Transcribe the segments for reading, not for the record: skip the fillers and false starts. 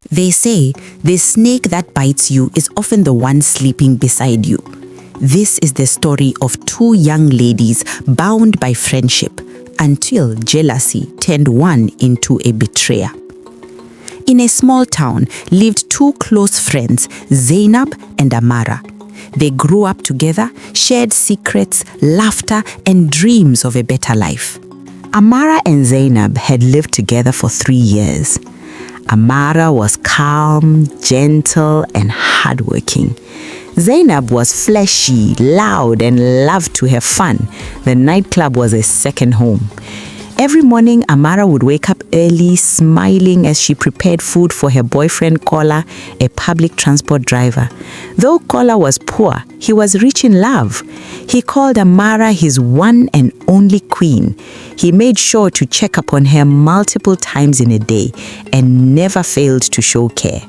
They say the snake that bites you is often the one sleeping beside you. This is the story of two young ladies bound by friendship until jealousy turned one into a betrayer. In a small town lived two close friends, Zainab and Amara. They grew up together, shared secrets, laughter, and dreams of a better life. Amara and Zainab had lived together for 3 years. Amara was calm, gentle, and hardworking. Zainab was fleshy, loud, and loved to have fun. The nightclub was a second home. Every morning, Amara would wake up early, smiling as she prepared food for her boyfriend Kola, a public transport driver. Though Kola was poor, he was rich in love. He called Amara his one and only queen. He made sure to check upon her multiple times in a day and never failed to show care.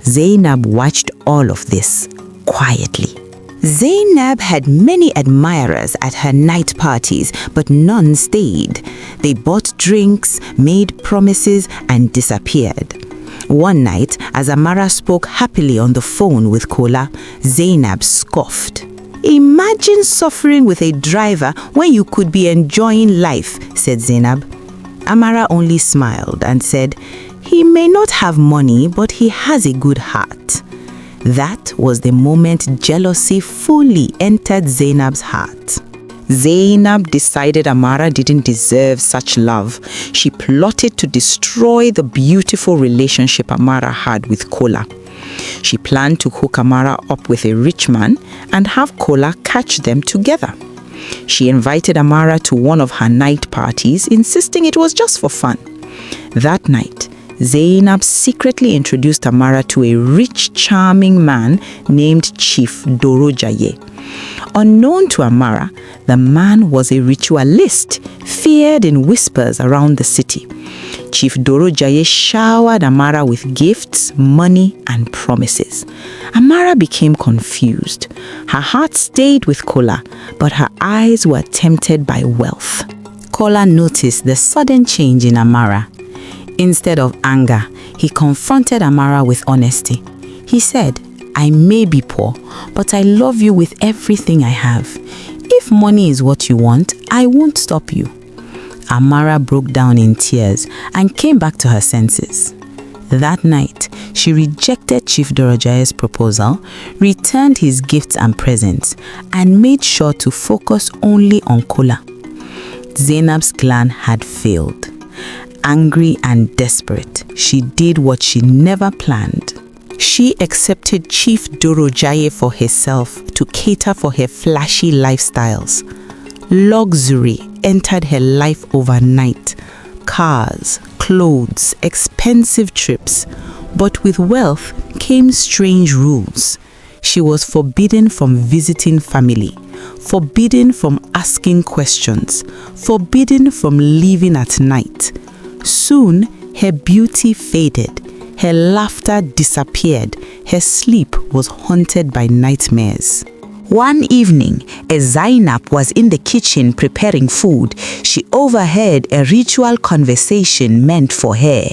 Zainab watched all of this quietly. Zainab had many admirers at her night parties, but none stayed. They bought drinks, made promises, and disappeared. One night, as Amara spoke happily on the phone with Kola, Zainab scoffed. "Imagine suffering with a driver when you could be enjoying life," said Zainab. Amara only smiled and said, "He may not have money, but he has a good heart." That was the moment jealousy fully entered Zainab's heart. Zainab decided Amara didn't deserve such love. She plotted to destroy the beautiful relationship Amara had with Kola. She planned to hook Amara up with a rich man and have Kola catch them together. She invited Amara to one of her night parties, insisting it was just for fun. That night, Zainab secretly introduced Amara to a rich, charming man named Chief Dorojaye. Unknown to Amara, the man was a ritualist, feared in whispers around the city. Chief Dorojaye showered Amara with gifts, money, and promises. Amara became confused. Her heart stayed with Kola, but her eyes were tempted by wealth. Kola noticed the sudden change in Amara. Instead of anger, he confronted Amara with honesty. He said, "I may be poor, but I love you with everything I have. If money is what you want, I won't stop you." Amara broke down in tears and came back to her senses. That night, she rejected Chief Dorojaye's proposal, returned his gifts and presents, and made sure to focus only on Kola. Zainab's plan had failed. Angry and desperate, she did what she never planned. She accepted Chief Dorojaye for herself to cater for her flashy lifestyles. Luxury entered her life overnight. Cars, clothes, expensive trips. But with wealth came strange rules. She was forbidden from visiting family, forbidden from asking questions, forbidden from leaving at night. Soon, her beauty faded, her laughter disappeared, her sleep was haunted by nightmares. One evening, as Zainab was in the kitchen preparing food, she overheard a ritual conversation meant for her.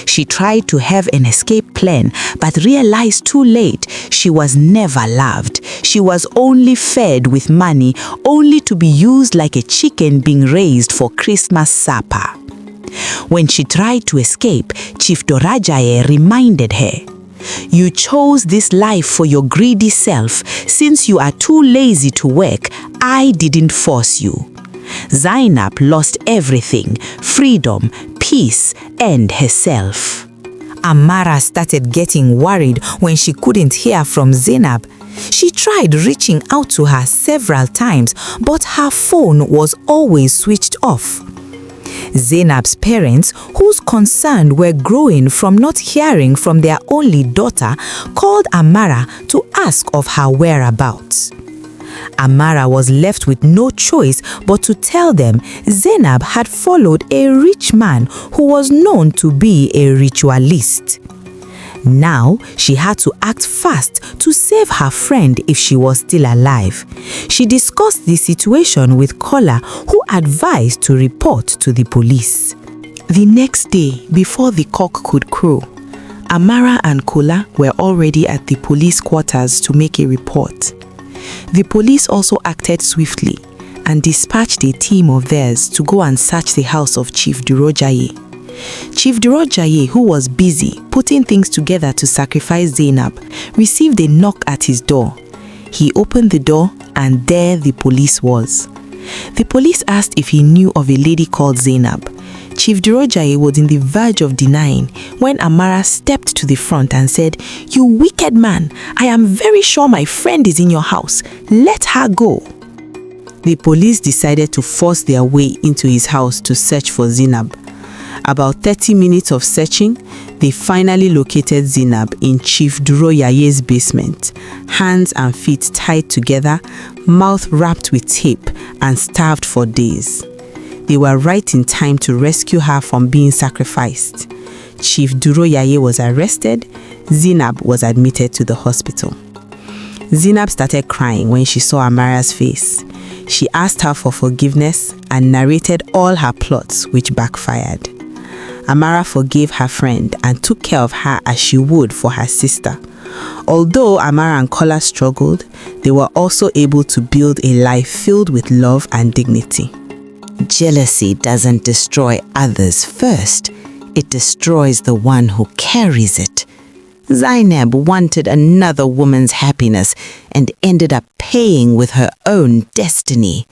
She tried to have an escape plan, but realized too late she was never loved. She was only fed with money, only to be used like a chicken being raised for Christmas supper. When she tried to escape, Chief Dorojaye reminded her, "You chose this life for your greedy self. Since you are too lazy to work, I didn't force you." Zainab lost everything: freedom, peace, and herself. Amara started getting worried when she couldn't hear from Zainab. She tried reaching out to her several times, but her phone was always switched off. Zainab's parents, whose concern were growing from not hearing from their only daughter, called Amara to ask of her whereabouts. Amara was left with no choice but to tell them Zainab had followed a rich man who was known to be a ritualist. Now, she had to act fast to save her friend if she was still alive. She discussed the situation with Kola, who advised to report to the police. The next day, before the cock could crow, Amara and Kola were already at the police quarters to make a report. The police also acted swiftly and dispatched a team of theirs to go and search the house of Chief Durojaye. Chief Durojaye, who was busy putting things together to sacrifice Zainab, received a knock at his door. He opened the door and there the police was. The police asked if he knew of a lady called Zainab. Chief Durojaye was in the verge of denying when Amara stepped to the front and said, "You wicked man, I am very sure my friend is in your house. Let her go." The police decided to force their way into his house to search for Zainab. About 30 minutes of searching, they finally located Zainab in Chief Durojaye's basement, hands and feet tied together, mouth wrapped with tape, and starved for days. They were right in time to rescue her from being sacrificed. Chief Durojaye was arrested. Zainab was admitted to the hospital. Zainab started crying when she saw Amara's face. She asked her for forgiveness and narrated all her plots, which backfired. Amara forgave her friend and took care of her as she would for her sister. Although Amara and Kola struggled, they were also able to build a life filled with love and dignity. Jealousy doesn't destroy others first, it destroys the one who carries it. Zainab wanted another woman's happiness and ended up paying with her own destiny.